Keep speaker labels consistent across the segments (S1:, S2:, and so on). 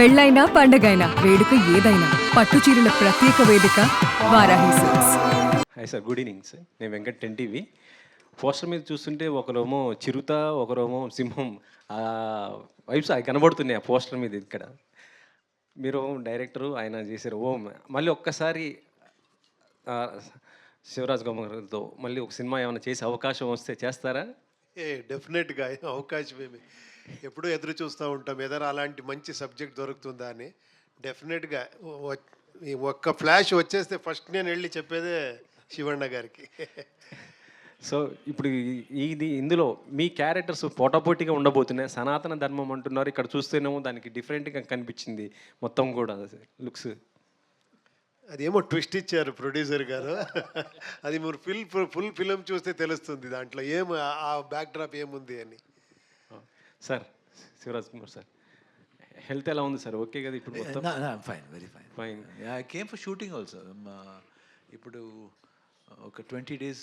S1: పెళ్ళైనా పండగైనా వేడుక ఏదైనా పట్టు చీరల ప్రత్యేక వేదిక Varahi silks.
S2: Hi sir, good evening sir. నేను వెంకట్ 10 టీవీ. పోస్టర్ మీద చూస్తుంటే ఒకరేమో చిరుత, ఒకరేమో సింహం వైబ్స్ అవి కనబడుతున్నాయి ఆ పోస్టర్ మీద. ఇక్కడ మీరు డైరెక్టరు, ఆయన చేశారు ఓం. మళ్ళీ ఒక్కసారి ఆ, శివరాజ్ గారితో మళ్ళీ ఒక సినిమా ఏమైనా చేసే అవకాశం వస్తే చేస్తారా?
S3: డెఫినెట్గా అవకాశం ఏమి ఎప్పుడూ ఎదురు చూస్తూ ఉంటాం ఏదైనా అలాంటి మంచి సబ్జెక్ట్ దొరుకుతుందా అని. డెఫినెట్గా ఈ ఒక్క ఫ్లాష్ వచ్చేస్తే ఫస్ట్ నేను వెళ్ళి చెప్పేదే శివಣ್ణ గారికి.
S2: సో ఇప్పుడు ఇందులో మీ క్యారెక్టర్స్ పోటాపోటీగా ఉండబోతున్నాయి. సనాతన ధర్మం అంటున్నారు, ఇక్కడ చూస్తేనేమో దానికి డిఫరెంట్గా కనిపించింది మొత్తం కూడా లుక్స్.
S3: అదేమో ట్విస్ట్ ఇచ్చారు ప్రొడ్యూసర్ గారు. అది మీరు ఫుల్ ఫిలిం చూస్తే తెలుస్తుంది దాంట్లో ఆ బ్యాక్ డ్రాప్ ఏముంది అని.
S2: Sir Shivaraj Kumar sir, health ఎలా ఉంది సార్? ఓకే కదా ఇప్పుడు మొత్తం?
S4: Fine, very fine.
S2: Fine.
S4: I came for shooting also. ఇప్పుడు ఒక 20 days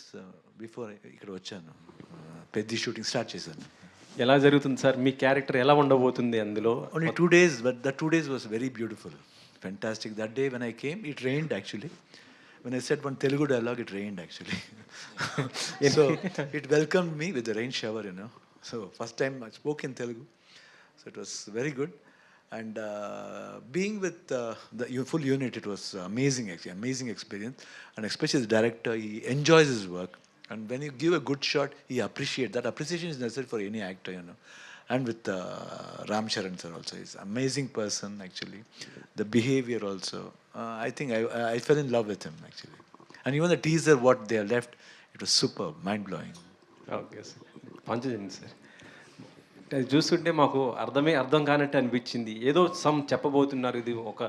S4: బిఫోర్ ఇక్కడ వచ్చాను. పెద్ద షూటింగ్ స్టార్ట్ చేశాను.
S2: ఎలా జరుగుతుంది సార్? మీ క్యారెక్టర్ ఎలా ఉండబోతుంది అందులో?
S4: Only 2 days, but the 2 days was very beautiful, fantastic. That day when I came, it rained actually. When I said one Telugu dialogue, it rained actually. So it welcomed me with the rain shower, you know. So first time I spoke in Telugu, so it was very good. And being with the full unit, it was amazing actually, amazing experience. And especially the director, he enjoys his work. And when you give a good shot, he appreciates. That appreciation is necessary for any actor, you know. And with Ram Charan sir also, he's an amazing person actually. The behavior also, I think I fell in love with him actually. And even the teaser, what they left, it was superb, mind-blowing.
S2: Okay sir, పంచజన్ sir, అది చూస్తుంటే మాకు అర్థం కానట్టు అనిపించింది. ఏదో చెప్పబోతున్నారు, ఇది ఒక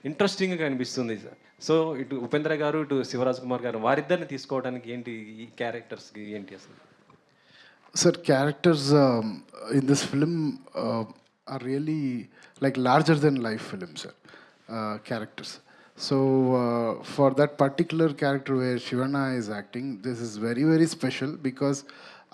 S2: ఇంట్రెస్టింగ్గా అనిపిస్తుంది సార్. సో ఇటు ఉపేంద్ర గారు, ఇటు శివరాజ్ కుమార్ గారు, వారిద్దరిని తీసుకోవడానికి ఏంటి ఈ క్యారెక్టర్స్కి ఏంటి అసలు?
S5: Sir, characters in this film are really like larger than life films, sir. Characters. So for that particular character where Shivanna is acting, this is very, very special because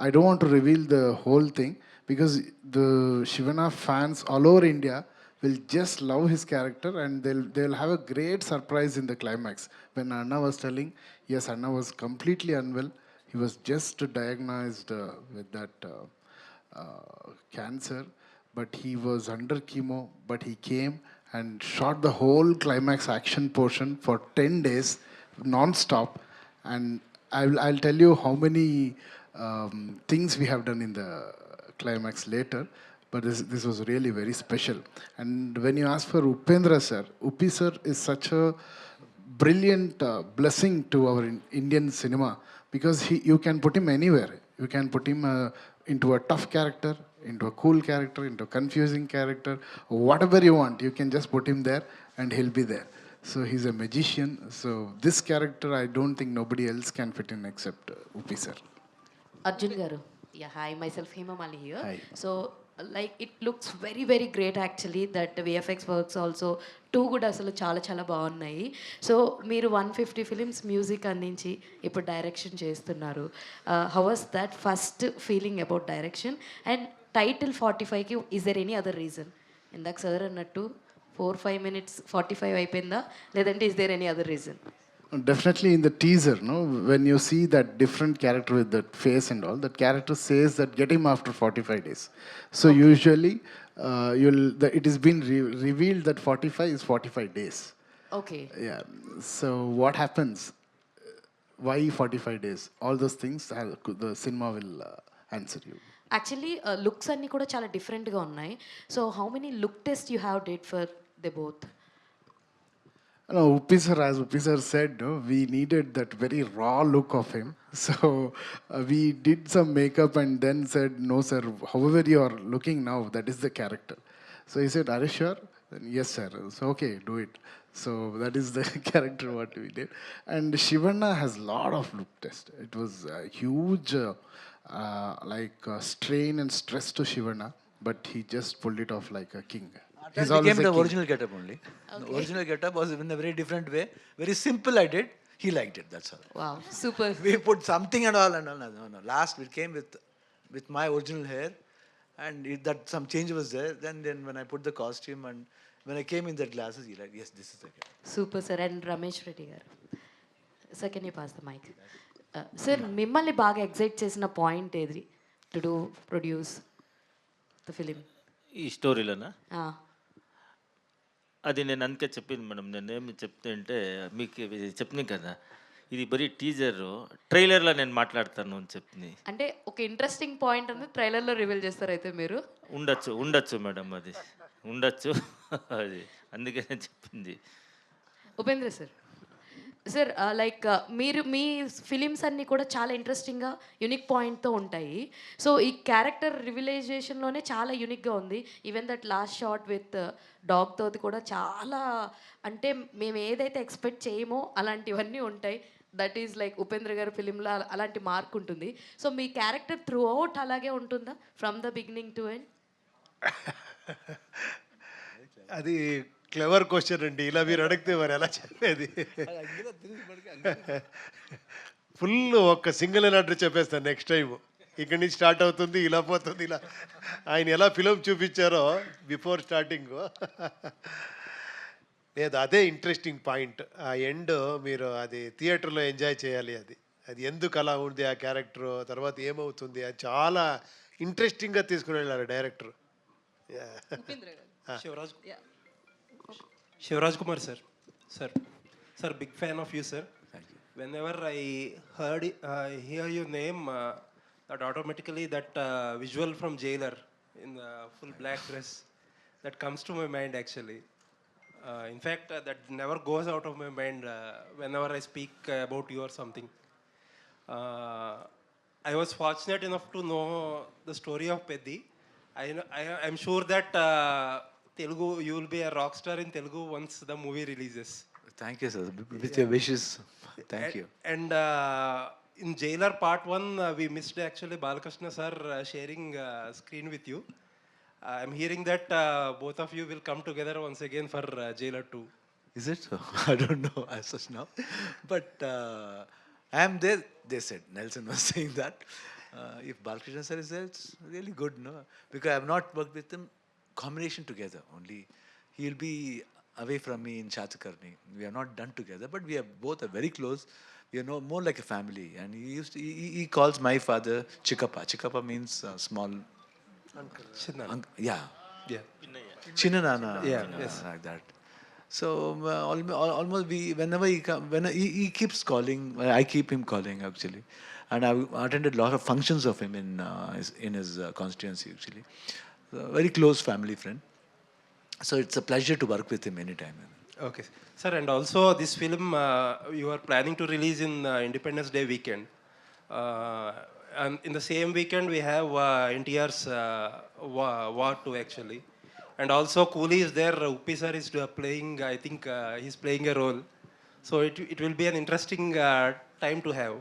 S5: I don't want to reveal the whole thing because the Shivanna fans all over India will just love his character and they'll have a great surprise in the climax. When Anna was telling, yes, Anna was completely unwell. He was just diagnosed with that cancer, but he was under chemo. But he came and shot the whole climax action portion for 10 days, non-stop. And I'll tell you how many things we have done in the climax later. But this was really very special. And when you ask for Upendra sir, Upi sir is such a brilliant blessing to our Indian cinema because you can put him anywhere. You can put him into a tough character, into a cool character, into a confusing character, whatever you want. You can just put him there and he'll be there. So he's a magician. So this character, I don't think nobody else can fit in except Upi sir.
S6: Arjun garu. Yeah, hi, myself Hema Mali here.
S5: Hi.
S6: So like it looks very very great actually that VFX works also too good, అసలు చాలా చాలా బాగున్నాయి. So మీరు 150 films music అందించి ఇప్పుడు direction చేస్తున్నారు. How was that first feeling about direction and title 45కి is there any other reason? ఇందాక సార్ అన్నట్టు 4-5 minutes 45 అయిపోయిందా, లేదంటే is there any other reason?
S5: Definitely in the teaser, no, when you see that different character with that face and all, that character says that get him after 45 days. So okay. Usually it has been revealed that 45 is 45 days.
S6: Okay.
S5: Yeah. So what happens? Why 45 days? All those things the cinema will answer you.
S6: Actually looks అన్నీ కూడా చాలా డిఫరెంట్గా ఉన్నాయి. So how many look test you have date for they both?
S5: No, Upi sir, as Upi sir said, no, we needed that very raw look of him. So we did some makeup and then said, no sir, however you are looking now, that is the character. So he said, are you sure? Then, yes sir. So okay, do it. So that is the character what we did. And Shivanna has lot of look test. It was a huge strain and stress to Shivanna, but he just pulled it off like a king.
S4: He's became the original getup only. Okay. The original getup was in a very different way. Very simple I did. He liked it, that's all.
S6: Wow, super.
S4: We put something and all. No. Last we came with my original hair. And that some change was there. Then when I put the costume and when I came in that glasses, he like, yes, this is the guy.
S6: Super sir. And Ramesh Reddy garu, sir can you pass the mike? Sir మిమ్మల్ని బాగా excite చేసిన point ఏది to do produce the film?
S7: ఈ స్టోరీలోనా? అది నేను అందుకే చెప్పింది మేడం. నేనేమి చెప్తే అంటే మీకు ఇది చెప్పినాను కదా, ఇది బరీ టీజర్, ట్రైలర్లో నేను మాట్లాడతాను అని చెప్పింది.
S6: అంటే ఒక ఇంట్రెస్టింగ్ పాయింట్ అనేది ట్రైలర్లో రివీల్ చేస్తారు అయితే మీరు?
S7: ఉండొచ్చు మేడం, అది ఉండొచ్చు. అది అందుకే నేను చెప్పింది.
S6: ఉపేంద్ర సార్, సార్ లైక్ మీరు మీ ఫిలిమ్స్ అన్నీ కూడా చాలా ఇంట్రెస్టింగ్గా యూనిక్ పాయింట్తో ఉంటాయి. సో ఈ క్యారెక్టర్ రివిలైజేషన్లోనే చాలా యూనిక్గా ఉంది. Even that last shot with డాగ్తో కూడా చాలా, అంటే మేము ఏదైతే ఎక్స్పెక్ట్ చేయమో అలాంటివన్నీ ఉంటాయి. దట్ ఈజ్ లైక్ ఉపేంద్ర గారి ఫిలింలో అలాంటి మార్క్ ఉంటుంది. సో మీ క్యారెక్టర్ త్రూ అవుట్ అలాగే ఉంటుందా from the beginning to end?
S3: అది క్లెవర్ క్వశ్చన్ అండి. ఇలా మీరు అడిగితే మరి ఎలా చెప్పేది? ఫుల్ ఒక్క సింగిల్ ఆర్డర్ చెప్పేస్తాను నెక్స్ట్ టైం. ఇక్కడి నుంచి స్టార్ట్ అవుతుంది, ఇలా పోతుంది, ఇలా ఆయన ఎలా ఫిలిం చూపించారో బిఫోర్ స్టార్టింగ్. లేదు, అదే ఇంట్రెస్టింగ్ పాయింట్. ఆ ఎండ్ మీరు అది థియేటర్లో ఎంజాయ్ చేయాలి. అది అది ఎందుకు అలా ఉంది ఆ క్యారెక్టర్, తర్వాత ఏమవుతుంది, అది చాలా ఇంట్రెస్టింగ్గా తీసుకుని వెళ్ళారు director.
S8: Shivraj Kumar sir. Sir, big fan of you, sir.
S4: Thank you.
S8: Whenever I hear your name, that automatically that visual from Jailer in the full black dress, that comes to my mind actually. In fact, that never goes out of my mind whenever I speak about you or something. I was fortunate enough to know the story of Peddi. I'm sure that Telugu, you will be a rock star in Telugu once the movie releases.
S4: Thank you, sir. With your wishes. Thank you.
S8: And in Jailer Part 1, we missed actually Balakrishna sir sharing screen with you. I'm hearing that both of you will come together once again for Jailer 2.
S4: Is it so? I don't know as such now. But I am there, they said. Nelson was saying that. If Balakrishna sir is there, it's really good, no? Because I have not worked with him combination together. Only he will be away from me in Shatakarni. We have not done together, but we are both are very close. We are more like a family. And he calls my father Chikappa. Chikappa means small
S8: Chinna.
S4: yeah.
S8: Yeah.
S4: Chinnanana.
S8: Yeah, yes.
S4: Like that. So almost we whenever he come, when he keeps calling, I keep him calling actually, and I attended a lot of functions of him in his constituency actually. So, very close family friend. So it's a pleasure to work with him anytime.
S8: Okay. Sir, and also this film you are planning to release in Independence Day weekend. And in the same weekend we have NTR's War 2 actually. And also Coolie is there, Uppi sir is playing, I think he's playing a role. So it will be an interesting time to have.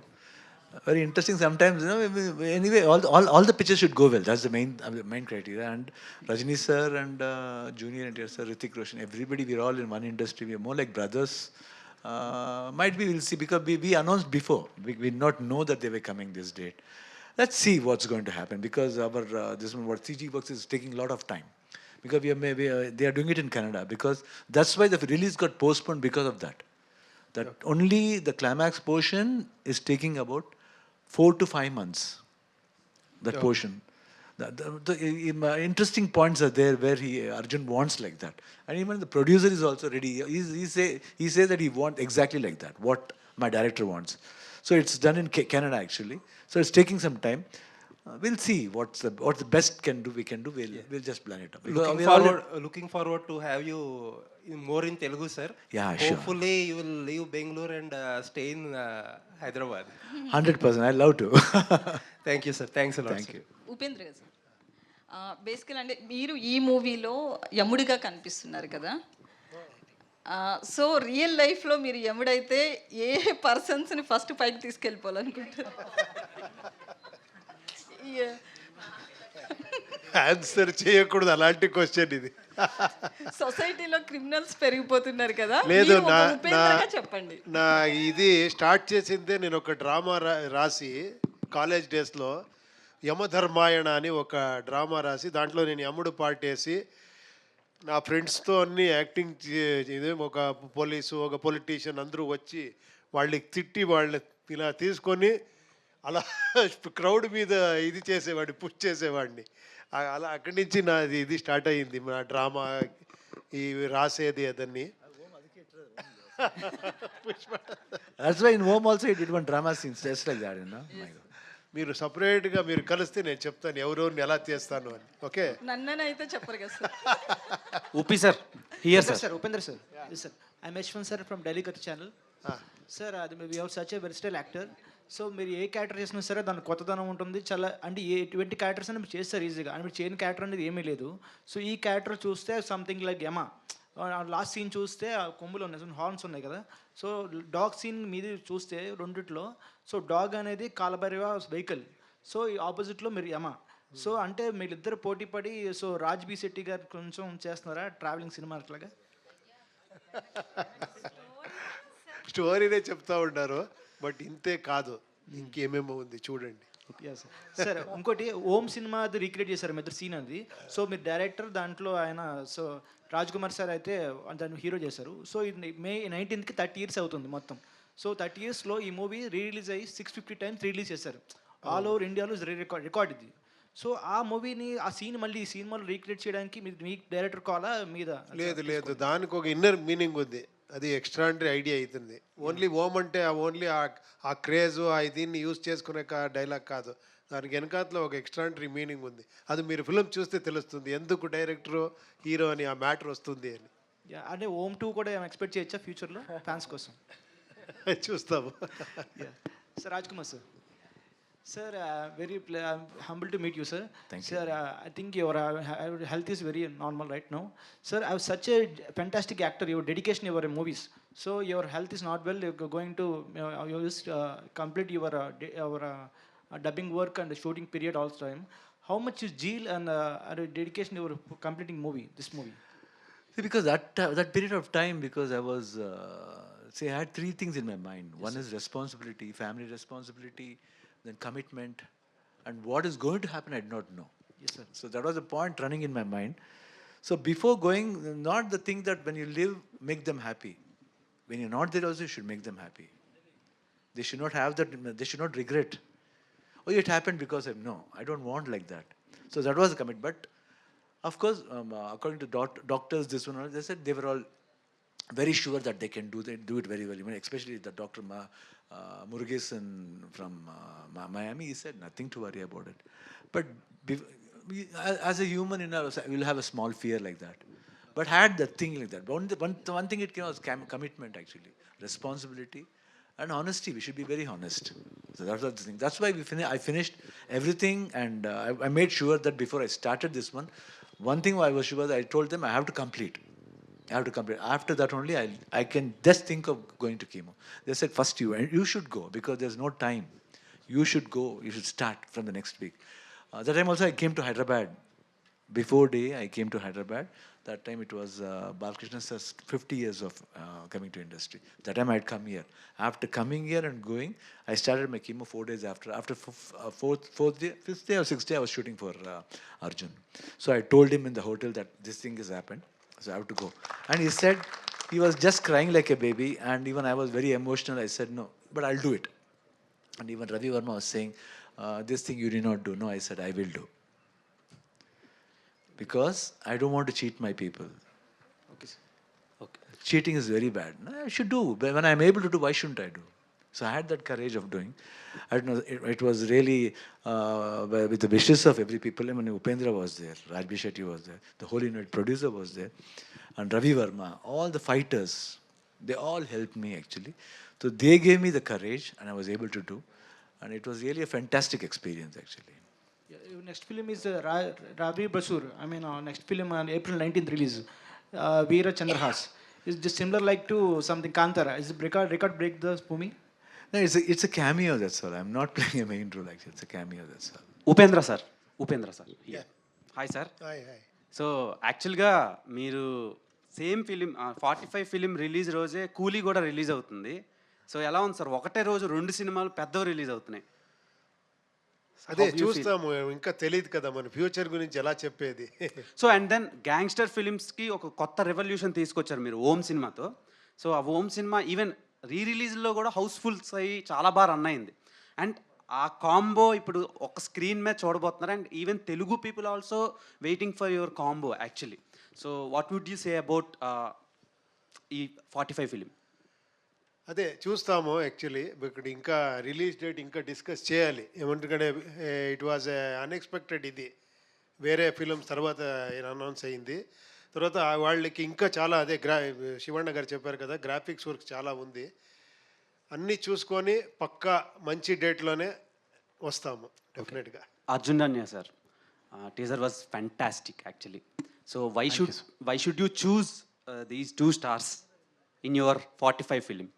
S4: Very interesting sometimes, you know. Anyway, all the pictures should go well. That's the main criteria. And Rajini sir and Junior NTR sir, Hrithik Roshan, everybody, we're all in one industry. We're more like brothers. Might be we'll see, because we announced before. We did not know that they were coming this date. Let's see what's going to happen, because our this one, what CG Works is taking a lot of time. Because they are doing it in Canada. Because that's why the release got postponed because of that. That only the climax portion is taking about 4 to 5 months. That portion. The interesting points are there where Arjun wants like that, and even the producer is also ready. He says that he wants exactly like that, what my director wants. So it's done in Canada actually. So it's taking some time. We'll see what's the best we can do. We'll just plan it up.
S8: Looking forward to have you more in Telugu, sir.
S4: Yeah, sure.
S8: Hopefully you will leave Bangalore and stay in Hyderabad.
S4: 100%. I love to.
S8: Thank you, sir. Thanks a lot.
S4: Thank
S8: sir.
S4: you.
S1: Upendra గారు, బేసికల్ అంటే మీరు ఈ మూవీలో యముడిగా కనిపిస్తున్నారు కదా. So real లైఫ్లో మీరు యముడైతే ఏ పర్సన్స్ని ఫస్ట్ పైకి తీసుకెళ్ళిపోవాలనుకుంటారు?
S3: ఆన్సర్ చేయకూడదు అలాంటి క్వశ్చన్ ఇది.
S1: సొసైటీలో క్రిమినల్స్ పెరిగిపోతున్నారు కదా,
S3: లేదు,
S1: మీరు ఒక ఉపేంద్రగా చెప్పండి.
S3: నా ఇది స్టార్ట్ చేసిందే, నేను ఒక డ్రామా రాసి కాలేజ్ డేస్లో యమధర్మాయణ అని ఒక డ్రామా రాసి, దాంట్లో నేను యముడు పార్ట్ వేసి నా ఫ్రెండ్స్తో అన్ని యాక్టింగ్ ఇదే ఒక పోలీసు ఒక పొలిటీషియన్ అందరూ వచ్చి వాళ్ళకి తిట్టి వాళ్ళని ఇలా తీసుకొని అలా క్రౌడ్ మీద ఇది చేసేవాడిని పుష్ చేసేవాడిని అలా అక్కడి నుంచి నాది ఇది స్టార్ట్ అయ్యింది నా డ్రామా ఈ రాసేది అదన్నీ.
S4: That's why in home also he did one drama scenes just like that, you know. My God.
S3: మీరు సపరేట్గా మీరు కలిస్తే నేను చెప్తాను ఎవరెవరిని ఎలా చేస్తాను అని. ఓకే,
S1: నన్ననైతే చెప్పరు కదా sir.
S9: Upi sir, here sir.
S10: Sir, Upendra sir. Yes, sir. I'm Ashwin sir from Delhi Cut channel. Sir, we have such a versatile actor. So మీరు ఏ క్యారెక్టర్ చేసినా సరే దాని కొత్తదనం ఉంటుంది చాలా, అంటే ఎటువంటి క్యారెక్టర్స్ అని మీరు చేస్తారు ఈజీగా, అని మీరు చేయని క్యారెక్టర్ అనేది ఏమీ లేదు. సో ఈ క్యారెక్టర్ చూస్తే సంథింగ్ లైక్ యమా, లాస్ట్ సీన్ చూస్తే ఆ కొమ్ములు ఉన్నాయి, హార్న్స్ ఉన్నాయి కదా. సో డాగ్ సీన్ మీద చూస్తే రెండిట్లో, సో డాగ్ అనేది కాలభైరవ వెహికల్, సో ఈ ఆపోజిట్లో మీరు యమా. సో అంటే మీరిద్దరు పోటీ పడి, సో రాజ్ బి శెట్టి గారు కొంచెం చేస్తున్నారా ట్రావెలింగ్ సినిమా అట్లాగా?
S3: స్టోరీనే చెప్తా ఉంటారు, బట్ ఇంతే కాదు, ఇంకేమేమో ఉంది చూడండి.
S10: సార్ ఇంకోటి ఓం సినిమా అది రీక్రియేట్ చేశారు మీ ఇద్దరు సీన్ అది. సో మీరు డైరెక్టర్, దాంట్లో ఆయన సో రాజ్ కుమార్ సార్ అయితే దాన్ని హీరో చేశారు. సో ఇది May 19th 30 years అవుతుంది మొత్తం. సో 30 yearsలో ఈ మూవీ రిలీజ్ అయ్యి 650 times రిలీజ్ చేశారు ఆల్ ఓవర్ ఇండియాలో. రికార్డ్ ఇది. సో ఆ మూవీని, ఆ సీన్ మళ్ళీ ఈ సినిమాలో రీక్రియేట్ చేయడానికి మీ డైరెక్టర్ కాలా మీద?
S3: లేదు, దానికి ఒక ఇన్నర్ మీనింగ్ ఉంది, అది ఎక్స్ట్రాండరీ ఐడియా అవుతుంది. ఓన్లీ ఓమ్ అంటే ఓన్లీ ఆ క్రేజ్ దీన్ని యూజ్ చేసుకునే డైలాగ్ కాదు, దానికి వెనకాతలో ఒక ఎక్స్ట్రాండరీ మీనింగ్ ఉంది. అది మీరు ఫిల్మ్ చూస్తే తెలుస్తుంది ఎందుకు డైరెక్టరు హీరో అని ఆ మ్యాటర్ వస్తుంది అని.
S10: అంటే ఓం 2 కూడా ఎక్స్పెక్ట్ చేయొచ్చా ఫ్యూచర్లో ఫ్యాన్స్ కోసం?
S3: చూస్తాము.
S10: Sir Raj Kumar sir. Sir, very humble to meet you, sir.
S4: Thank
S10: you. Sir, I think your health is very normal right now. Sir, I was such a fantastic actor. Your dedication, your movies. So your health is not well. You're going to you just complete your dubbing work and shooting period all the time. How much is zeal and dedication you were completing this movie?
S4: See, because that period of time, because I was, I had three things in my mind. One is responsibility, family responsibility, then commitment, and what is going to happen, I did not know.
S10: Yes, sir.
S4: So that was the point running in my mind. So before going, not the thing that when you live, make them happy. When you're not there also, you should make them happy. They should not have that, they should not regret. Oh, it happened because of, no, I don't want like that. So that was the commitment. But of course, according to doctors, this one, they said they were all very sure that they can do it very well. Even especially the Dr. Murugesan from Miami, he said nothing to worry about it. But as a human, we'll have a small fear like that. But had that thing like that. One thing it came was commitment actually, responsibility and honesty. We should be very honest. So that was the thing. That's why I finished everything, and I made sure that before I started this one thing I was sure that I told them I have to complete. After that only I can just think of going to chemo. They said first you should go because there's no time. You should go. You should start from the next week. That time also I came to Hyderabad. Before day I came to Hyderabad. That time it was Balakrishna sir's 50 years of coming to industry. That time I had come here. After coming here and going, I started my chemo 4 days after. After fifth day or sixth day I was shooting for Arjun. So I told him in the hotel that this thing has happened. So I have to go. And he said, he was just crying like a baby, and even I was very emotional. I said, no, but I'll do it. And even Ravi Verma was saying, this thing you did not do. No, I said, I will do. Because I don't want to cheat my people.
S10: Okay, sir.
S4: Okay. Cheating is very bad. No, I should do. But when I'm able to do, why shouldn't I do? So I had that courage of doing. I don't know, it was really with the wishes of every people. I mean, Upendra was there, Raj B. Shetty was there, the whole unit producer was there, and Ravi Verma, all the fighters, they all helped me actually. So they gave me the courage, and I was able to do, and it was really a fantastic experience actually.
S10: Your next film is Ravi Basur. I mean, next film on April 19th release, Veera Chandrahas. Is this similar like to something Kantara? Is it record break the movie?
S4: No, it's a cameo, that's all. I'm not playing a main role actually. It's a cameo, that's all.
S9: Upendra sir.
S3: Yeah.
S9: Hi sir.
S3: Hi.
S9: So యాక్చువల్గా మీరు same film 45 film release రోజే కూలీ కూడా release అవుతుంది. So ఎలా ఉంది sir, ఒకటే రోజు 2 సినిమాలు పెద్దవి రిలీజ్ అవుతున్నాయి?
S3: అదే చూస్తాము, ఇంకా తెలియదు కదా మన ఫ్యూచర్ గురించి ఎలా చెప్పేది.
S9: సో అండ్ దెన్ గ్యాంగ్స్టర్ ఫిలిమ్స్కి ఒక కొత్త రెవల్యూషన్ తీసుకొచ్చారు మీరు ఓం సినిమాతో. సో ఆ ఓం సినిమా ఈవెన్ రిలీజ్లో కూడా హౌస్ఫుల్స్ అయ్యి చాలా బాగా రన్ అయింది. అండ్ ఆ కాంబో ఇప్పుడు ఒక స్క్రీన్ మీద చూడబోతున్నారు. And even Telugu people also waiting for your combo actually. So what would you say about ఈ 45 ఫిలిం?
S3: అదే చూస్తాము యాక్చువల్లీ. ఇక్కడ ఇంకా రిలీజ్ డేట్ ఇంకా డిస్కస్ చేయాలి. ఏమంటే ఇట్ వాజ్ అన్ఎక్స్పెక్టెడ్. ఇది వేరే ఫిలిమ్స్ తర్వాత అనౌన్స్ అయింది. తర్వాత వాళ్ళకి ఇంకా చాలా అదే శివಣ್ణ గారు చెప్పారు కదా, గ్రాఫిక్స్ వర్క్ చాలా ఉంది. అన్నీ చూసుకొని పక్కా మంచి డేట్లోనే వస్తాము డెఫినెట్గా.
S9: Arjun Danya sir, teaser was fantastic actually. So why should you choose these 2 stars in your 45 film?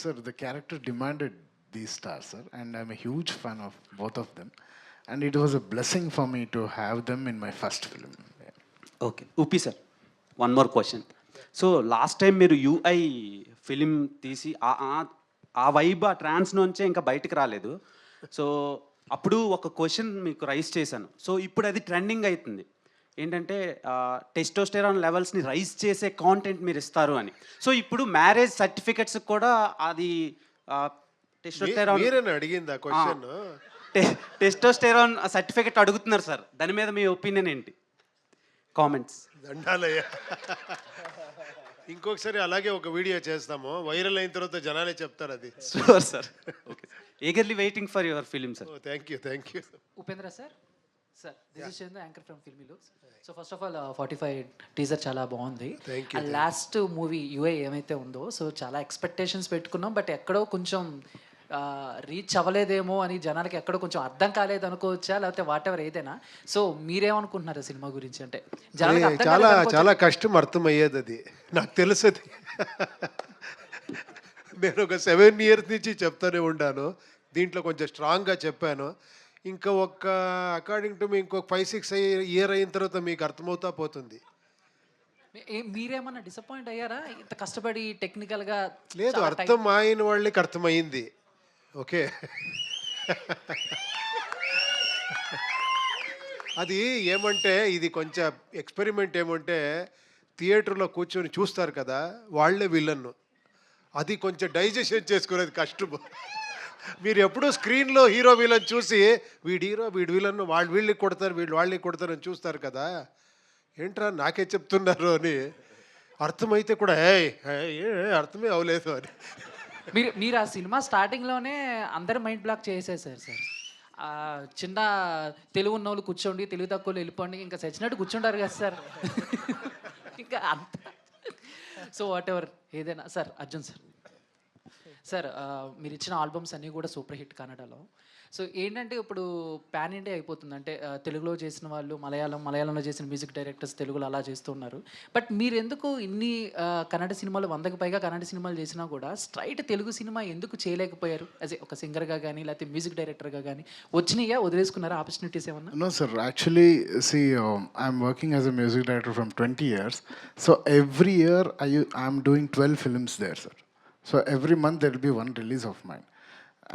S5: Sir, the character demanded these stars, sir, and I'm a huge fan of both of them. And it was a blessing for me to have them in my first film.
S9: Okay, Upi sir, one more question. So last time మీరు UI film తీసి ఆ vibe ఆ ట్రాన్స్ నుంచే ఇంకా బయటకు రాలేదు. So అప్పుడు ఒక క్వశ్చన్ మీకు రైజ్ చేశాను. సో ఇప్పుడు అది ట్రెండింగ్ అవుతుంది ఏంటంటే టెస్టోస్టెరాన్ లెవెల్స్ని రైజ్ చేసే కాంటెంట్ మీరు ఇస్తారు అని. సో ఇప్పుడు మ్యారేజ్ సర్టిఫికెట్స్ కూడా అది
S3: మీరేనా అడిగింది ఆ క్వశ్చన్?
S9: టెస్టోస్టెరాన్ సర్టిఫికెట్ అడుగుతున్నారు సార్, దాని మీద మీ ఒపీనియన్ ఏంటి? కామెంట్స్.
S3: దండాలయ్యా. ఇంకొకసారి అలాగే ఒక వీడియో చేస్తాము, వైరల్ అయిన తర్వాత జనాలే చెప్తారు అది.
S9: Sure sir. Okay, eagerly waiting for your film sir.
S3: Thank you.
S11: Upendra sir, this is Chandu, anchor from filmy looks. So first of all 45 teaser చాలా బాగుంది. అండ్ లాస్ట్ మూవీ యుఐ ఏమైతే ఉందో, సో చాలా ఎక్స్పెక్టేషన్స్ పెట్టుకున్నాం, బట్ ఎక్కడో కొంచెం రీచ్ అవ్వలేదేమో అని జనాలకి ఎక్కడో కొంచెం అర్థం కాలేదు అనుకోవచ్చా, లేకపోతే వాట్ ఎవర్ ఏదైనా. సో మీరేమనుకుంటున్నారు సినిమా గురించి? అంటే
S3: చాలా చాలా కష్టం అర్థమయ్యేది అది, నాకు తెలుసు అది. నేను ఒక 7 years నుంచి చెప్తానే ఉన్నాను, దీంట్లో కొంచెం స్ట్రాంగ్గా చెప్పాను. ఇంకా అకార్డింగ్ టు మీ ఇంకొక 5-6 years అయిన తర్వాత మీకు అర్థమవుతా పోతుంది.
S11: మీరేమన్నా డిసప్పాయింట్ అయ్యారా ఇంత కష్టపడి టెక్నికల్గా?
S3: లేదు, అర్థం అయిన వాళ్ళకి అర్థమైంది. ఓకే, అది ఏమంటే ఇది కొంచెం ఎక్స్పెరిమెంట్. ఏమంటే థియేటర్లో కూర్చొని చూస్తారు కదా, వాళ్ళే విలన్ను. అది కొంచెం డైజెషన్ చేసుకునేది కష్టము. మీరు ఎప్పుడూ స్క్రీన్లో హీరో విలన్ చూసి వీడు హీరో వీడు విలన్, వీళ్ళకి కొడతారు వీళ్ళు వాళ్ళకి కొడతారు అని చూస్తారు కదా, ఏంట్రా నాకే చెప్తున్నారు అని. అర్థమైతే కూడా అర్థమే అవ్వలేదు అని.
S11: మీరు ఆ సినిమా స్టార్టింగ్లోనే అందరు మైండ్ బ్లాక్ చేసేసారు సార్. చిన్న తెలుగు ఉన్న వాళ్ళు కూర్చోండి, తెలుగు తక్కువ వెళ్ళిపోండి, ఇంకా చచ్చినట్టు కూర్చుంటారు కదా సార్. ఇంకా అంత. సో వాట్ ఎవర్ ఏదైనా సార్. అర్జున్ సార్, మీరు ఇచ్చిన ఆల్బమ్స్ అన్నీ కూడా సూపర్ హిట్ కన్నడలో. సో ఏంటంటే ఇప్పుడు పాన్ ఇండియా అయిపోతుంది. అంటే తెలుగులో చేసిన వాళ్ళు మలయాళంలో చేసిన మ్యూజిక్ డైరెక్టర్స్ తెలుగులో అలా చేస్తున్నారు. బట్ మీరు ఎందుకు ఇన్ని కన్నడ సినిమాలు 100కి పైగా కన్నడ సినిమాలు చేసినా కూడా స్ట్రైట్ తెలుగు సినిమా ఎందుకు చేయలేకపోయారు? యాజ్ ఒక సింగర్గా కానీ లేకపోతే మ్యూజిక్ డైరెక్టర్గా కానీ వచ్చినాయా, వదిలేసుకున్నారా ఆపర్చునిటీస్ ఏమన్నా?
S5: No, sir. Actually, see, I'm working as a music director from 20 years. So every year I'm doing 12 films there, sir. So every month there will be one release of mine.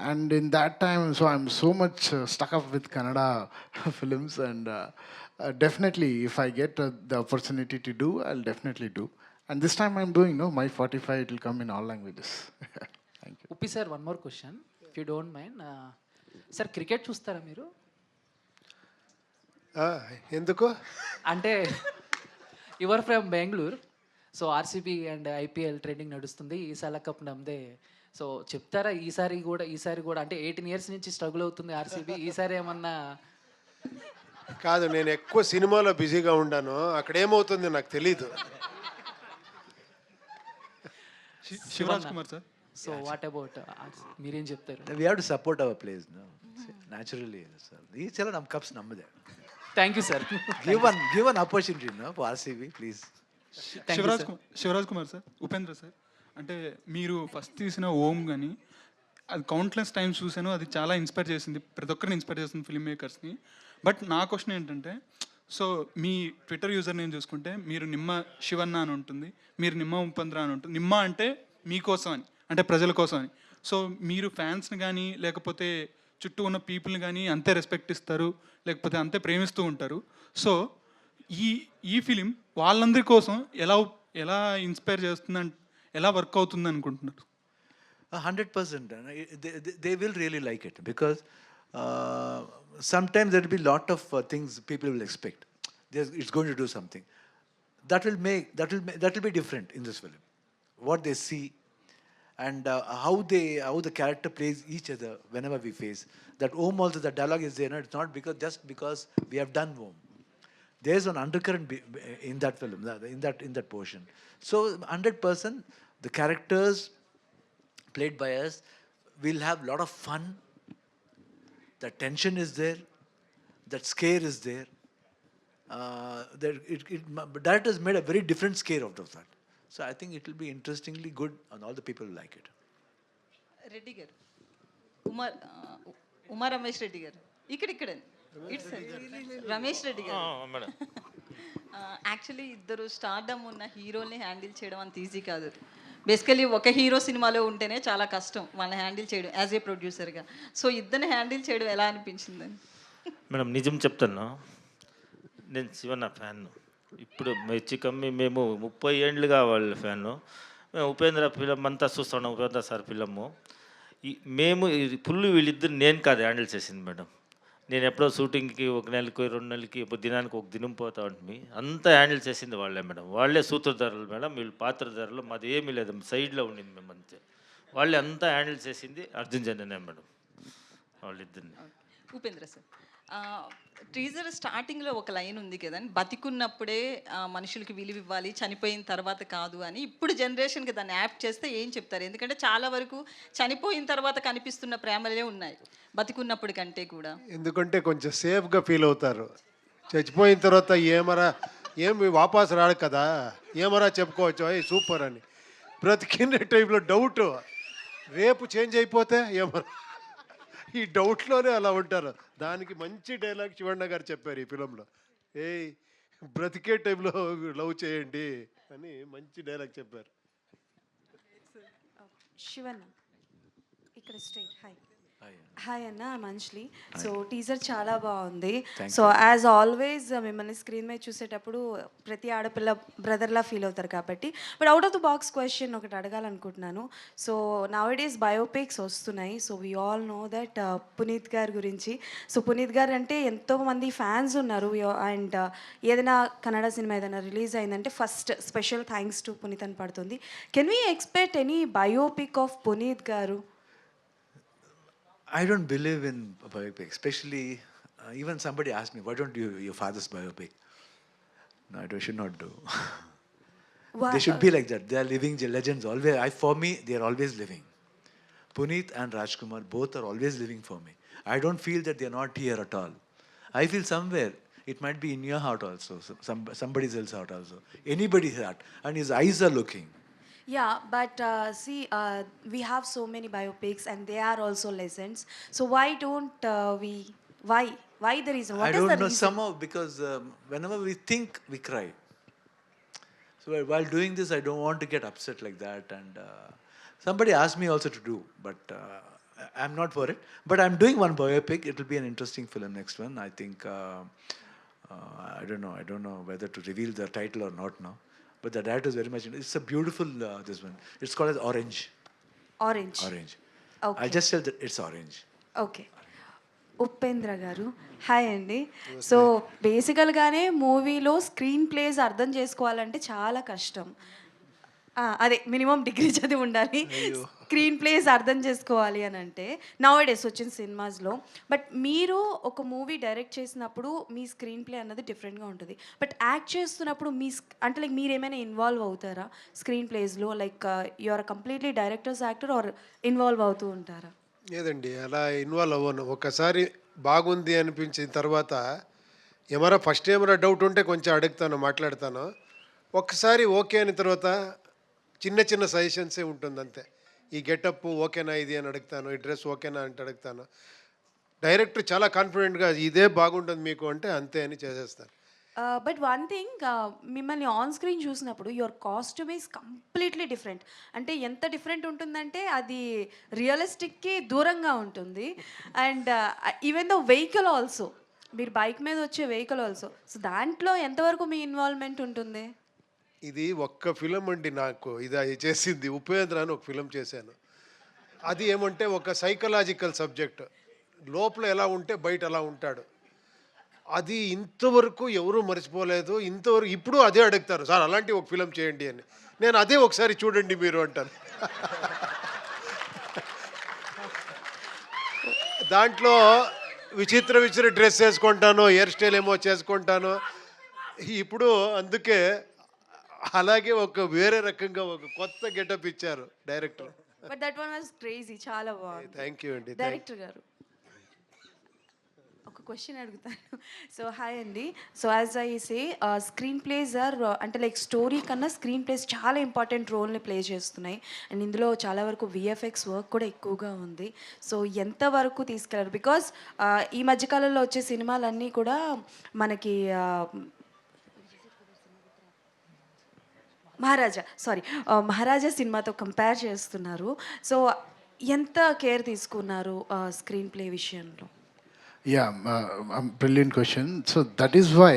S5: And in that time, so I'm so much stuck up with Kannada films, and definitely if I get the opportunity to do, I'll definitely do. And this time I'm doing, my 45, it will come in all languages. Thank you.
S11: Uppi sir, one more question, if you don't mind. Sir, cricket చూస్తారా మీరు?
S3: ఎందుకు అంటే
S11: your from Bengaluru, so RCB and IPL trending నడుస్తుంది, ఈసారి cup నమ్మదే. So చెప్తారా ఈసారి కూడా అంటే 18 years నుంచి స్ట్రగుల్ అవుతుంది ఆర్సీబీ, ఈసారి ఏమన్నా?
S3: కాదు, నేను ఎక్కువ సినిమాలో బిజీగా ఉన్నాను, అక్కడ ఏమవుతుంది నాకు తెలీదు.
S12: Shivaraj Kumar sir.
S11: So what about మీరేం చెప్తారు?
S4: We have to support our players, no? Naturally, sir. ఈ చలో ನಮ್ಮ కప్స్ నమ్మదే.
S11: Thank you sir.
S4: Give an opportunity, no, for RCB, please.
S12: Shivaraj Kumar sir. Upendra sir, అంటే మీరు ఫస్ట్ తీసిన ఓం కానీ అది కౌంట్లెస్ టైమ్స్ చూసాను, అది చాలా ఇన్స్పైర్ చేసింది, ప్రతి ఒక్కరిని ఇన్స్పైర్ చేస్తుంది ఫిల్మ్ మేకర్స్ని. బట్ నా క్వశ్చన్ ఏంటంటే, సో మీ ట్విట్టర్ యూజర్ నేమ్ చూసుకుంటే మీరు నిమ్మ శివన్న అని ఉంటుంది, మీరు నిమ్మ ఉపేంద్ర అని ఉంటుంది. నిమ్మ అంటే మీకోసం అని, అంటే ప్రజల కోసం అని. సో మీరు ఫ్యాన్స్ని కానీ లేకపోతే చుట్టూ ఉన్న పీపుల్ని కానీ అంతే రెస్పెక్ట్ ఇస్తారు, లేకపోతే అంతే ప్రేమిస్తూ ఉంటారు. సో ఈ ఫిలిం వాళ్ళందరి కోసం ఎలా ఎలా ఇన్స్పైర్ చేస్తుందని, ఎలా వర్క్ అవుతుంది అనుకుంటున్నారు?
S4: 100%. They will really like it because sometimes there will be lot of things people will expect. It's going to do something that will be different in this film. What they see and how the character plays each other whenever we face. That Om also, the dialogue is there. No? It's not just because we have done Om. There's an undercurrent in that film, in that portion. So 100%, the characters played by us will have a lot of fun. The tension is there, that scare is there. Directors made a very different scare out of that. So I think it will be interestingly good, and all the people will like it.
S1: Reddy గారు, ఉమా రమేష్ రెడ్డి గారు, ఇక్కడే it's Ramesh Reddy గారు.
S7: Madam,
S1: actually ఇద్దరు stardom ఉన్న హీరోల్ని handle చేయడం అంత easy కాదు. Basically ఒక హీరో సినిమాలో ఉంటేనే చాలా కష్టం వాళ్ళని హ్యాండిల్ చేయడం యాజ్ ఏ ప్రొడ్యూసర్గా. సో ఇద్దరిని హ్యాండిల్ చేయడం ఎలా అనిపించిందని?
S7: మేడం నిజం చెప్తాను, నేను శివన్న ఫ్యాన్. ఇప్పుడు మెచ్చి కమ్మి మేము 30 ఏళ్ళుగా వాళ్ళ ఫ్యాను. మేము ఉపేంద్ర ఫిలం అంతా చూస్తున్నాం, ఉపేంద్ర సార్ ఫిలము. మేము ఫుల్ వీళ్ళిద్దరు నేను కాదు హ్యాండిల్ చేసింది మేడం. నేను ఎప్పుడో షూటింగ్కి 1 నెలకి 2 నెలలకి దినానికి 1 దినం పోతా ఉంటుంది. అంతా హ్యాండిల్ చేసింది వాళ్ళే మేడం. వాళ్ళే సూత్రధారులు మేడం, వీళ్ళు పాత్రధారులు. మాది ఏమీ లేదు, సైడ్లో ఉండింది మేము అంతే. వాళ్ళే అంతా హ్యాండిల్ చేసింది అర్జున్ జన్యనే మేడం, వాళ్ళిద్దరిని.
S1: ఉపేంద్ర సార్, టీజర్ స్టార్టింగ్లో ఒక లైన్ ఉంది కదండి, బతికున్నప్పుడే మనుషులకి విలువ ఇవ్వాలి, చనిపోయిన తర్వాత కాదు అని. ఇప్పుడు జనరేషన్కి దాన్ని యాప్ట్ చేస్తే ఏం చెప్తారు? ఎందుకంటే చాలా వరకు చనిపోయిన తర్వాత కనిపిస్తున్న ప్రేమలే ఉన్నాయి బతికున్నప్పుడు కంటే కూడా.
S3: ఎందుకంటే కొంచెం సేఫ్గా ఫీల్ అవుతారు. చచ్చిపోయిన తర్వాత ఏమి వాపస్ రాడు కదా, ఏమరా చెప్పుకోవచ్చు అయ్యి సూపర్ అని. బ్రతికిన టైంలో డౌట్, రేపు చేంజ్ అయిపోతే ఏమరా, ఈ డౌట్లోనే అలా ఉంటారు. దానికి మంచి డైలాగ్ శివಣ್ణ గారు చెప్పారు ఈ ఫిలంలో. బ్రతికే టైంలో లవ్ చేయండి అని మంచి డైలాగ్ చెప్పారు.
S13: శివన్న ఇక్కడ స్ట్రైట్. హాయ్ అన్న, మంచ్లీ. సో టీజర్ చాలా బాగుంది. సో యాజ్ ఆల్వేస్ మిమ్మల్ని స్క్రీన్ మీద చూసేటప్పుడు ప్రతి ఆడపిల్ల బ్రదర్లా ఫీల్ అవుతారు కాబట్టి, but out of the box question ఒకటి అడగాలనుకుంటున్నాను. సో నౌడేస్ బయోపిక్స్ వస్తున్నాయి. So we all know that Puneeth గారి గురించి. సో పునీత్ గారు అంటే ఎంతోమంది ఫ్యాన్స్ ఉన్నారు. అండ్ ఏదైనా కన్నడ సినిమా ఏదైనా రిలీజ్ అయిందంటే first special thanks to Puneeth అని పడుతుంది. Can we expect any biopic of Puneeth garu?
S4: I don't believe in biopic, especially even somebody asked me, why don't you your father's biopic? No, I should not do. They should be like that. They are living legends. Always, for me, they are always living. Puneet and Rajkumar both are always living for me. I don't feel that they are not here at all. I feel somewhere it might be in your heart also, somebody else's heart also, anybody's heart, and his eyes are looking.
S13: Yeah, but see, we have so many biopics and they are also legends. So why don't we? Why the reason? What
S4: I
S13: is
S4: don't
S13: the
S4: know,
S13: reason?
S4: somehow, because whenever we think, we cry. So while doing this, I don't want to get upset like that. And somebody asked me also to do, but I'm not for it. But I'm doing one biopic. It will be an interesting film, next one. I think, I don't know whether to reveal the title or not now. But the director is very much. It's a beautiful this one. It's called as Orange.
S13: Orange. Okay.
S4: I'll just tell that it's orange.
S13: Okay. Upendra గారు, hi అండి. So బేసికల్గానే మూవీలో screen place అర్థం చేసుకోవాలంటే చాలా కష్టం. అదే minimum degree చదివి ఉండాలి స్క్రీన్ ప్లేస్ అర్థం చేసుకోవాలి అని అంటే నౌడేస్ వచ్చిన సినిమాస్లో. బట్ మీరు ఒక మూవీ డైరెక్ట్ చేసినప్పుడు మీ స్క్రీన్ ప్లే అన్నది డిఫరెంట్గా ఉంటుంది. బట్ యాక్ట్ చేస్తున్నప్పుడు అంటే లైక్ మీరు ఏమైనా ఇన్వాల్వ్ అవుతారా స్క్రీన్ ప్లేస్లో? Like you are completely directors actor are involve అవుతూ ఉంటారా?
S3: లేదండి, అలా ఇన్వాల్వ్ అవ్వను. ఒకసారి బాగుంది అనిపించిన తర్వాత ఏమరా ఫస్ట్ ఏమరా డౌట్ ఉంటే కొంచెం అడుగుతాను, మాట్లాడతాను. ఒక్కసారి ఓకే అయిన తర్వాత చిన్న చిన్న సజెషన్సే ఉంటుంది అంతే. ఈ గెటప్ ఓకేనా ఇది అని అడుగుతాను, ఈ డ్రెస్ ఓకేనా అంటే అడుగుతాను. డైరెక్టర్ చాలా కాన్ఫిడెంట్గా ఇదే బాగుంటుంది మీకు అంటే అంతే అని చేసేస్తాను.
S13: బట్ వన్ థింగ్, మిమ్మల్ని ఆన్ స్క్రీన్ చూసినప్పుడు your costume is completely different. అంటే ఎంత డిఫరెంట్ ఉంటుందంటే అది రియలిస్టిక్కి దూరంగా ఉంటుంది. And even the vehicle also, మీరు బైక్ మీద వచ్చే వెహికల్ ఆల్సో, సో దాంట్లో ఎంతవరకు మీ ఇన్వాల్వ్మెంట్ ఉంటుంది?
S3: ఇది ఒక్క ఫిలం అండి నాకు ఇది చేసింది. ఉపేంద్ర అని ఒక ఫిలం చేశాను. అది ఏమంటే ఒక సైకలాజికల్ సబ్జెక్ట్. లోపల ఎలా ఉంటే బయట అలా ఉంటాడు. అది ఇంతవరకు ఎవరూ మర్చిపోలేదు. ఇంతవరకు ఇప్పుడు అదే అడుగుతారు, సార్ అలాంటి ఒక ఫిలం చేయండి అని. నేను అదే ఒకసారి చూడండి మీరు అంటాను. దాంట్లో విచిత్ర డ్రెస్ వేసుకుంటాను, హెయిర్ స్టైల్ ఏమో చేసుకుంటాను. ఇప్పుడు అందుకే అలాగే ఒక వేరే రకంగా ఒక కొత్త గెటప్ ఇచ్చారు director.
S13: But that one was crazy, చాలా బాగుంది.
S3: థ్యాంక్ యూ అండి.
S13: డైరెక్టర్ గారు ఒక క్వశ్చన్ అడుగుతాను. సో హాయ్ అండి. So as I say screenplays are అంటే లైక్ స్టోరీ కన్నా స్క్రీన్ ప్లేస్ చాలా ఇంపార్టెంట్ రోల్ని ప్లే చేస్తున్నాయి. అండ్ ఇందులో చాలా వరకు విఎఫ్ఎక్స్ వర్క్ కూడా ఎక్కువగా ఉంది. సో ఎంతవరకు తీసుకెళ్లారు? బికాస్ ఈ మధ్యకాలంలో వచ్చే సినిమాలన్నీ కూడా మనకి మహారాజా సినిమాతో కంపేర్ చేస్తున్నారు. సో ఎంత కేర్ తీసుకున్నారు స్క్రీన్ ప్లే విషయంలో?
S5: Yeah, brilliant question. So that is why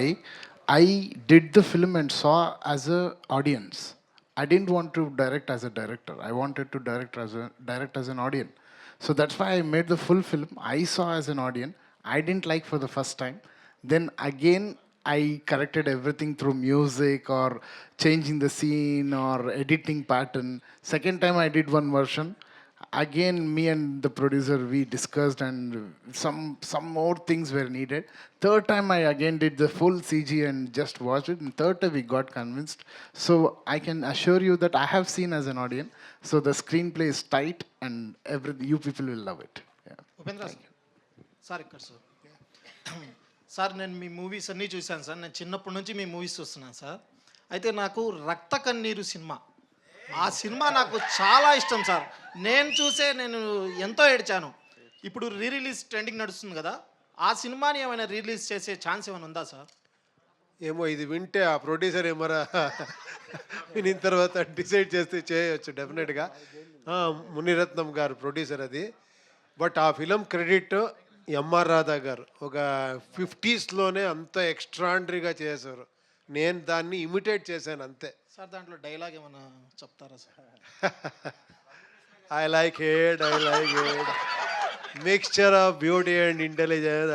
S5: I did the film and saw as a audience. I didn't want to direct as a director. I wanted to direct as an audience. So that's why I made the full film. I saw as an audience. I didn't like for the first time. Then again, I corrected everything through music or changing the scene or editing pattern. Second time I did one version. Again, me and the producer, we discussed and some more things were needed. Third time I again did the full CG and just watched it. And third time we got convinced. So I can assure you that I have seen as an audience. So the screenplay is tight and you people will love it. Yeah.
S10: Upendra sir ఇక్కడ sir sir నేను మీ movies అన్నీ చూశాను sir. నేను చిన్నప్పటి నుంచి మీ movies చూస్తున్నాను sir. అయితే నాకు రక్త కన్నీరు సినిమా, ఆ సినిమా నాకు చాలా ఇష్టం సార్. నేను ఎంతో ఏడ్చాను. ఇప్పుడు రిలీజ్ ట్రెండింగ్ నడుస్తుంది కదా, ఆ సినిమాని ఏమైనా రిలీజ్ చేసే ఛాన్స్ ఏమైనా ఉందా సార్?
S3: ఏమో ఇది వింటే ఆ ప్రొడ్యూసర్ ఏమరా వినిన తర్వాత డిసైడ్ చేస్తే చేయొచ్చు డెఫినెట్గా. మునిరత్నం గారు ప్రొడ్యూసర్ అది. బట్ ఆ ఫిలం క్రెడిట్ ఎంఆర్ రాధా గారు ఒక 50s అంత ఎక్స్ట్రాండరీగా చేశారు. నేను దాన్ని ఇమిటేట్ చేశాను అంతే.
S10: సార్ దాంట్లో డైలాగ్ ఏమైనా చెప్తారా sir?
S3: I like it mixture of beauty and intelligence.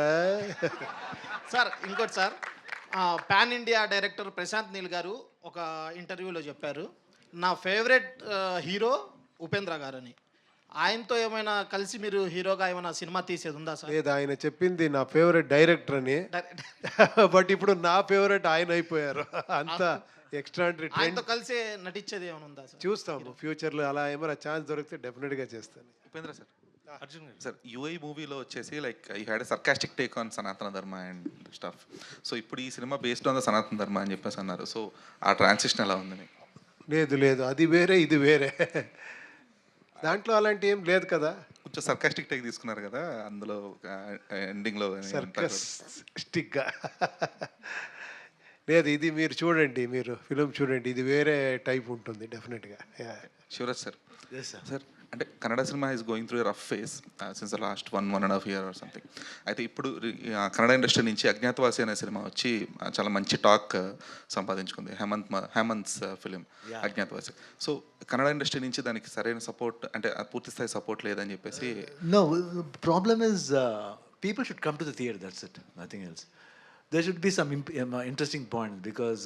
S10: Sir ఇంకోటి sir, pan India director Prashanth Neel garu ఒక ఇంటర్వ్యూలో చెప్పారు, నా ఫేవరెట్ హీరో ఉపేంద్ర గారని. ఆయనతో ఏమైనా కలిసి మీరు హీరోగా ఏమైనా సినిమా తీసేది ఉందా సార్?
S3: లేదు, ఆయన చెప్పింది నా ఫేవరెట్ డైరెక్టర్ అని. బట్ ఇప్పుడు నా ఫేవరెట్ ఆయన అయిపోయారు. అంత ఎక్స్ట్రాండరీ
S10: ఆయనతో కలిసి నటించేది ఏమైనా ఉందా సార్?
S3: చూస్తాము ఫ్యూచర్లో. అలా ఏమైనా ఛాన్స్ దొరికితే డెఫినెట్గా చేస్తాను.
S14: ఉపేంద్ర సార్, అర్జున్ గారు సార్, యూఐ మూవీలో వచ్చేసి like you had a sarcastic take on సనాతన ధర్మ అండ్ స్టఫ్. సో ఇప్పుడు ఈ సినిమా బేస్డ్ ఆన్ ద సనాతన ధర్మ అని చెప్పేసి అన్నారు. సో ఆ ట్రాన్సిషన్ ఎలా ఉంది?
S3: లేదు, అది వేరే ఇది వేరే. దాంట్లో అలాంటి ఏం లేదు కదా.
S14: కొంచెం సర్కాస్టిక్ టేక్ తీసుకున్నారు కదా అందులో ఎండింగ్లో.
S3: సర్కాస్టిక్గా లేదు, ఇది మీరు చూడండి, మీరు ఫిలిం చూడండి, ఇది వేరే టైప్ ఉంటుంది డెఫినెట్గా.
S14: శివరాజ్ సార్, సార్ అంటే Kannada cinema is going through a rough face since the last 1.5 years or something. అయితే ఇప్పుడు కన్నడ ఇండస్ట్రీ నుంచి అజ్ఞాతవాసి అనే సినిమా వచ్చి చాలా మంచి టాక్ సంపాదించుకుంది. Hemanth's film Agnyathavasi. So Kannada industry నుంచి దానికి సరైన సపోర్ట్ అంటే పూర్తి స్థాయి సపోర్ట్ లేదని చెప్పేసి.
S4: No, the problem is people should come to the theatre, that's it, nothing else. There should be some interesting points because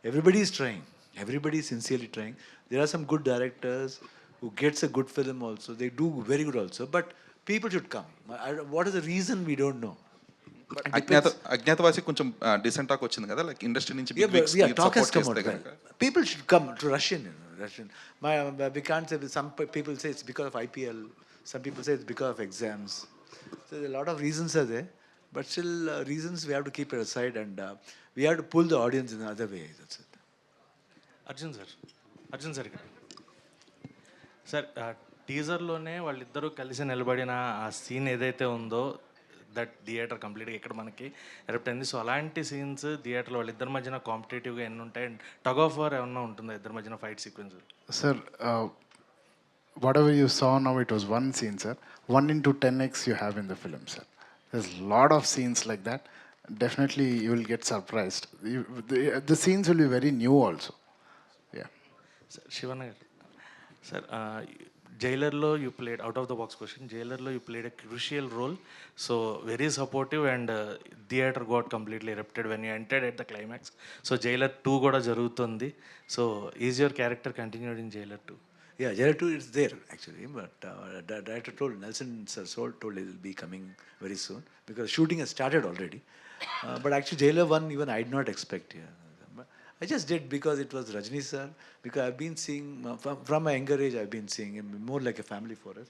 S4: everybody is trying. Everybody is sincerely trying. There are some good directors who gets a good film also. They do very good also. But people should come. What is the reason we don't know.
S14: Agnyaathavaasi కొంచెం decent talk వచ్చింది కదా, like industry నుంచి
S4: talk has come out. People should come to Russian. We can't say. Some people say it's because of IPL. Some people say it's because of exams. So there are a lot of reasons are there. But still, reasons we have to keep it aside and we have to pull the audience in another way. That's it.
S15: Arjun sir ఇక్కడ sir టీజర్లోనే వాళ్ళిద్దరూ కలిసి నిలబడిన ఆ scene ఏదైతే ఉందో that theatre కంప్లీట్గా ఇక్కడ మనకి ఎరప్ట్ అయింది. సో అలాంటి సీన్స్ థియేటర్లో వాళ్ళిద్దరి మధ్యన కాంపిటేటివ్గా ఎన్ని ఉంటాయి, అండ్ టగ్ ఆఫ్ వార్ ఏమన్నా ఉంటుందా ఇద్దరి మధ్యన fight sequence?
S5: Sir, whatever you saw now, it was one scene, sir. 1 into 10x you have in the film, sir. There's a lot of scenes like that. Definitely you will get surprised. The scenes will be very new also. Yeah.
S15: Sir Shivanna garu, sir జైలర్లో you played, out of the box question, జైలర్లో you played a crucial role. So very supportive and theatre got completely erupted when you entered at the climax. So Jailer 2 కూడా జరుగుతుంది. So is your character continued in Jailer 2?
S4: Yeah, Jailer 2 is there actually, but director told, Nelson sir told it will be coming very soon because shooting has started already. But actually Jailer 1 even I did not expect. Yeah. I just did because it was Rajni sir, because I've been seeing, from my younger age I've been seeing him more like a family for us.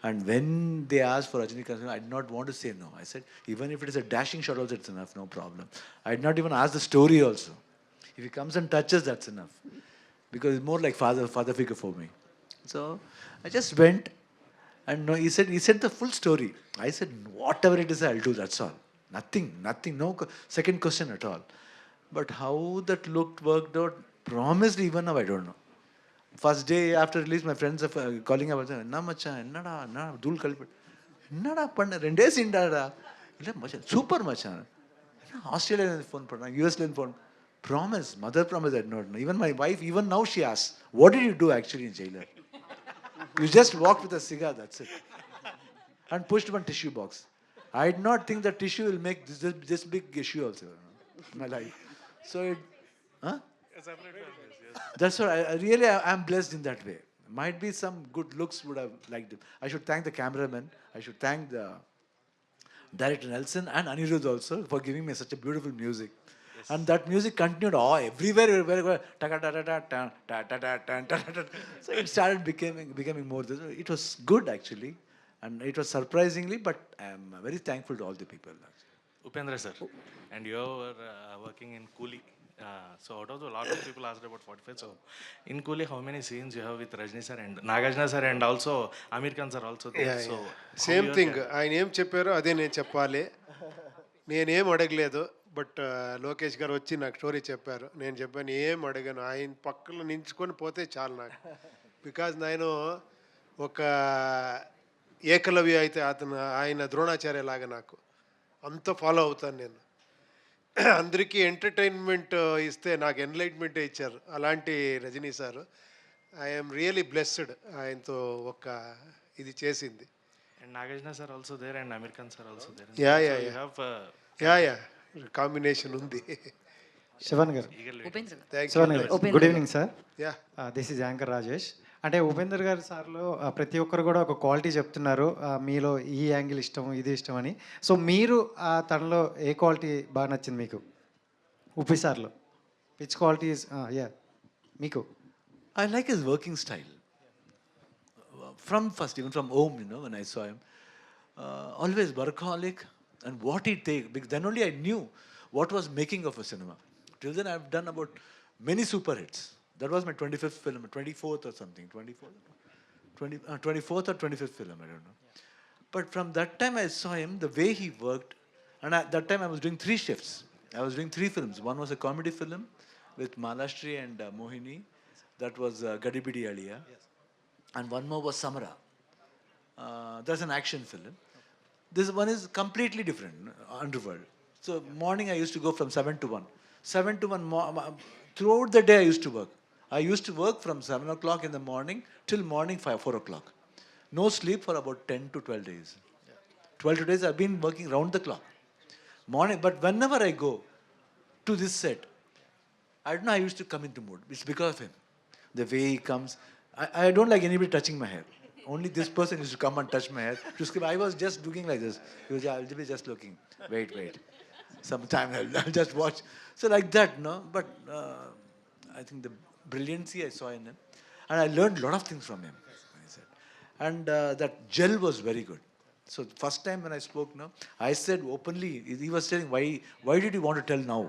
S4: And when they asked for Rajinikanth, I did not want to say no. I said, even if it is a dashing shot also, it's enough, no problem. I did not even ask the story also. If he comes and touches, that's enough. Because it's more like father figure for me. So I just went, and no, he said the full story. I said, whatever it is, I'll do, that's all. Nothing, no second question at all. But how that worked out, promised even now, I don't know. First day after release, my friends are calling about, enna macha, enna dul kalpet, enna panna, 2 days indada, illa macha, super macha, Australia phone panna, US phone, promise, mother promise, I did not know. Even my wife, even now she asks, what did you do actually in Jailer? You just walked with a cigar, that's it. And pushed one tissue box. I did not think that tissue will make this big issue also in my life. So it, huh? That's what I really am blessed in that way. Might be some good looks would have liked it. I should thank the cameraman. I should thank the director Nelson and Anirudh also for giving me such a beautiful music. And that music continued everywhere. So it started becoming more. It was good actually, and it was surprisingly. But I am very thankful to all the people.
S15: Upendra sir, and you were working in Coolie. So out of a lot of people asked about 45. So in Coolie, how many scenes you have with Rajni sir and Nagarjuna sir and also Amir Khan sir also there?
S3: Yeah,
S15: So
S3: same thing ఆయన ఏం చెప్పారో అదే నేను చెప్పాలి. నేనేం అడగలేదు, but Lokesh గారు వచ్చి నాకు స్టోరీ చెప్పారు. నేను చెప్పాను ఏం అడగాను, ఆయన పక్కన నించుకొని పోతే చాలు నాకు. బికాజ్ నేను ఒక ఏకలవ్య అయితే ఆయన ద్రోణాచార్య లాగా నాకు అంత ఫాలో అవుతాను నేను. అందరికీ ఎంటర్టైన్మెంట్ ఇస్తే నాకు ఎన్లైట్మెంటే ఇచ్చారు అలాంటి Rajini sir. I'm really blessed ఆయనతో ఒక ఇది చేసింది.
S15: and Nagarjuna sir also there and Amir Khan sir also there.
S3: Yeah
S15: So
S3: yeah
S15: you have
S3: yeah combination ఉంది.
S16: శివన్ గారు, good evening sir. This is anchor Rajesh. అంటే ఉపేందర్ గారు సార్లో ప్రతి ఒక్కరు కూడా ఒక క్వాలిటీ చెప్తున్నారు, మీలో ఈ యాంగిల్ ఇష్టం, ఇది ఇష్టం అని. సో మీరు తనలో ఏ క్వాలిటీ బాగా నచ్చింది మీకు ఉపి సార్లో? విచ్ క్వాలిటీ ఇస్ యా మీకు?
S4: I like his working style. From first, even from home, when I saw him, always workaholic, and what he take, because then only I knew what was making of a cinema. Till then, I've done about many super hits. That was my 25th film, 24th or something, 24th or 25th film, I don't know. But from that time, I saw him, the way he worked, and at that time, I was doing 3 shifts. I was doing 3 films. One was a comedy film with Malashri and Mohini. That was Gadibidi Aliya. And one more was Samara. That's an action film. This one is completely different, Underworld. So morning I used to go from 7 to 1. 7 to 1, throughout the day I used to work. I used to work from 7 o'clock in the morning till morning 4 o'clock. No sleep for about 10 to 12 days. 12 days I've been working round the clock. Morning, but whenever I go to this set, I don't know, I used to come into mood. It's because of him. The way he comes. I don't like anybody touching my hair. Only this person used to come and touch my hair. To scream. I was just looking like this. He was, I'll be just looking. Wait. Sometime I'll just watch. So like that, no? But I think the brilliancy I saw in him. And I learned a lot of things from him. And that gel was very good. So first time when I spoke, I said openly, he was telling, why did you want to tell now?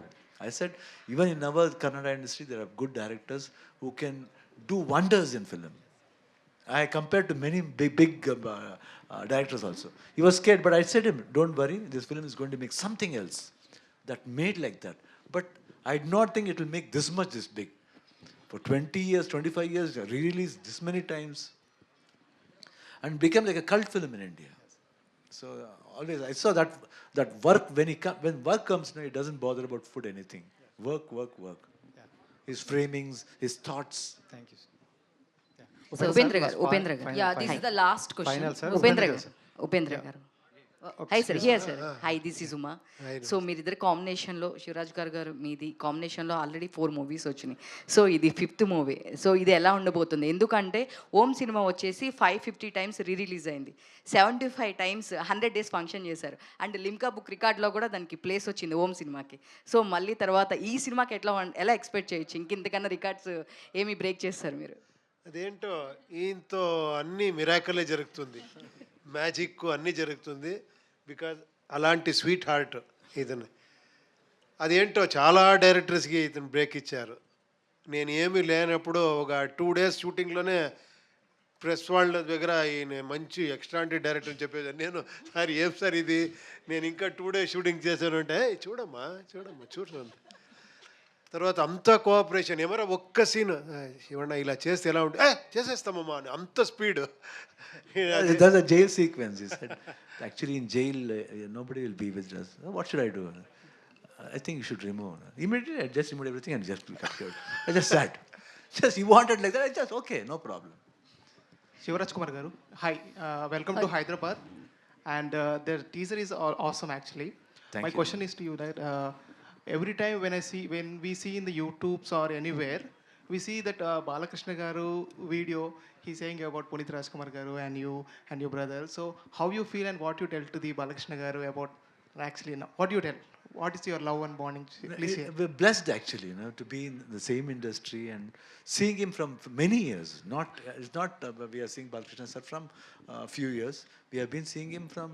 S4: I said, even in our Kannada industry, there are good directors who can do wonders in film. I compared to many big directors also. He was scared, but I said to him, don't worry, this film is going to make something else that made like that. But I do not think it will make this much this big. For 20 years, 25 years, re-released this many times and became like a cult film in India. So always I saw that work when work comes, no, he doesn't bother about food anything. Work. His framings, his thoughts.
S16: Thank you.
S6: So Upendra garu. Yeah, this is the last question.
S16: Final, sir.
S6: Upendra garu. Hi sir, here sir. Hi, this is Uma. So మీరిద్దరు కాంబినేషన్లో శివరాజ్ గారు మీది కాంబినేషన్లో already 4 movies వచ్చినాయి. So ఇది 5th movie. So ఇది ఎలా ఉండబోతుంది? ఎందుకంటే ఓం సినిమా వచ్చేసి 550 టైమ్స్ రిలీజ్ అయింది, 75 టైమ్స్ 100 డేస్ ఫంక్షన్ చేశారు, అండ్ లిమ్కా బుక్ రికార్డ్లో కూడా దానికి ప్లేస్ వచ్చింది ఓం సినిమాకి. సో మళ్ళీ తర్వాత ఈ సినిమాకి ఎలా ఎక్స్పెక్ట్ చేయొచ్చు? ఇంకెంతకన్నా రికార్డ్స్ ఏమి బ్రేక్ చేస్తారు మీరు?
S3: అదేంటో ఈయనతో అన్ని మిరాకలే జరుగుతుంది, మ్యాజిక్ అన్నీ జరుగుతుంది. బికాజ్ అలాంటి స్వీట్ హార్ట్ ఇతను. అదేంటో చాలా డైరెక్టర్స్కి ఇతను బ్రేక్ ఇచ్చారు. నేను ఏమీ లేనప్పుడు ఒక 2 days షూటింగ్లోనే ప్రెస్ వాళ్ళ దగ్గర ఈయన మంచి ఎక్స్ట్రాంటి డైరెక్టర్ అని చెప్పేది. నేను సార్ ఏం సార్ ఇది, నేను ఇంకా 2 days షూటింగ్ చేశాను అంటే చూడమ్మా చూడండి. తర్వాత అంత కోఆపరేషన్, ఏమరా ఒక్క సీన్ ఇవ్వండి ఇలా చేస్తే ఎలా ఉంటుంది, చేసేస్తామమ్మా అని అంత speed.
S4: That's a jail sequence. He said, actually in jail, nobody will be with us. What should I do? I think you should remove. Immediately, I just removed everything and just cut it. I just sat. Just he wanted like that. I just okay, no problem.
S17: Shivraj Kumar garu, hi, welcome to Hyderabad, and the teaser is awesome actually. My question is to you that every time when we see in the YouTubes or anywhere, we see that Balakrishna garu video, he's saying about Punit Rajkumar garu and you and your brother. So how you feel and what you tell to the Balakrishna garu about actually now? What do you tell? What is your love and bonding? Please share.
S4: We're blessed actually, to be in the same industry and seeing him from many years. It's not we are seeing Balakrishna sir from a few years. We have been seeing him from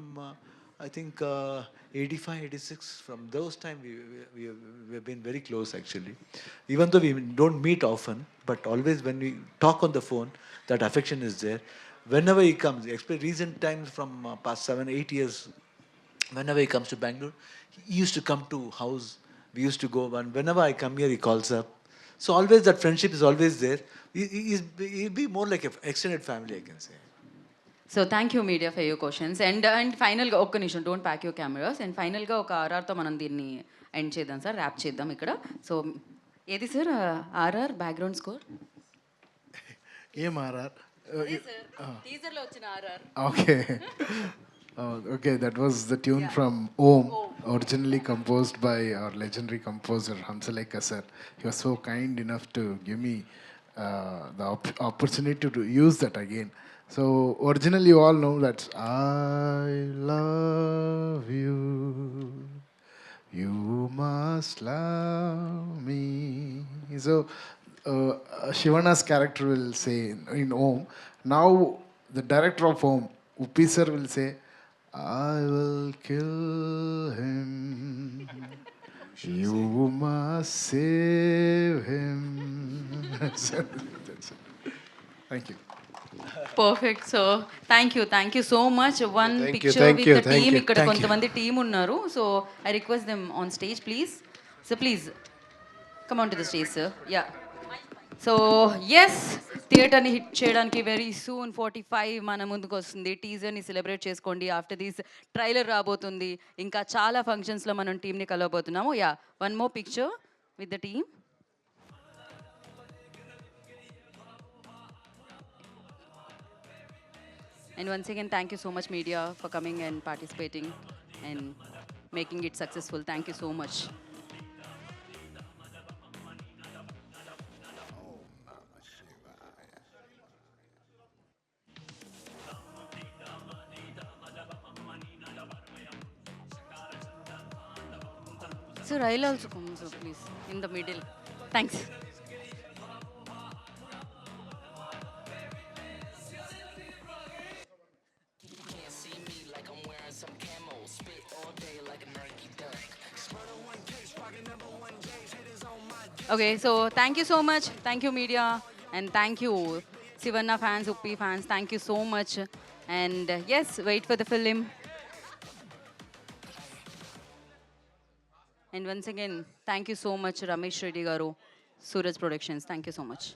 S4: I think 85, 86. From those time we have been very close actually. Even though we don't meet often, but always when we talk on the phone, that affection is there. Whenever he comes, especially recent times from past 7, 8 years, whenever he comes to Bangalore, he used to come to house. We used to go, and whenever I come here, he calls up. So always that friendship is always there. He'll be more like an extended family, I can say.
S6: So thank you media for your questions. And ఫైనల్గా ఒక్క నిమిషం, don't pack your cameras. And ఫైనల్గా ఒక ఆర్ఆర్తో మనం దీన్ని end చేద్దాం sir, rap చేద్దాం ఇక్కడ. సో ఏది సార్ ఆర్ఆర్ బ్యాక్గ్రౌండ్ స్కోర్?
S5: ఏం ఆర్ఆర్?
S6: టీజర్లో వచ్చిన RR.
S5: Okay. Okay, that was the tune from Om, originally composed by our legendary composer Hamsalekha sir. He was so kind enough to give me the opportunity to use that again. So originally you all know that I love you, you must love me. So Shivana's character will say in Om. Now the director of Om, Uppi sir, will say, I will kill him, you must save him. That's it. Thank you.
S6: Perfect. So thank you so much. One picture with the team. ఇక్కడ కొంతమంది team ఉన్నారు. So I request them on stage please. So please come on to the stage sir. Yeah. So yes, థియేటర్ని hit చేయడానికి very soon 45 మన ముందుకు వస్తుంది. టీజర్ని celebrate చేసుకోండి. ఆఫ్టర్ దిస్ ట్రైలర్ రాబోతుంది. ఇంకా చాలా ఫంక్షన్స్లో మనం టీమ్ని కలవబోతున్నాము. Yeah, one more picture with the team. And once again, thank you so much media for coming and participating and making it successful. Thank you so much. Sir, I'll also come, sir, please, in the middle. Thanks. Okay, so thank you so much. Thank you, media, and thank you,
S18: Sivanna fans, Uppi fans, thank you so much. And yes, wait for the film. And once again, thank you so much, Ramesh Reddy Garu, Suraj Productions. Thank you so much.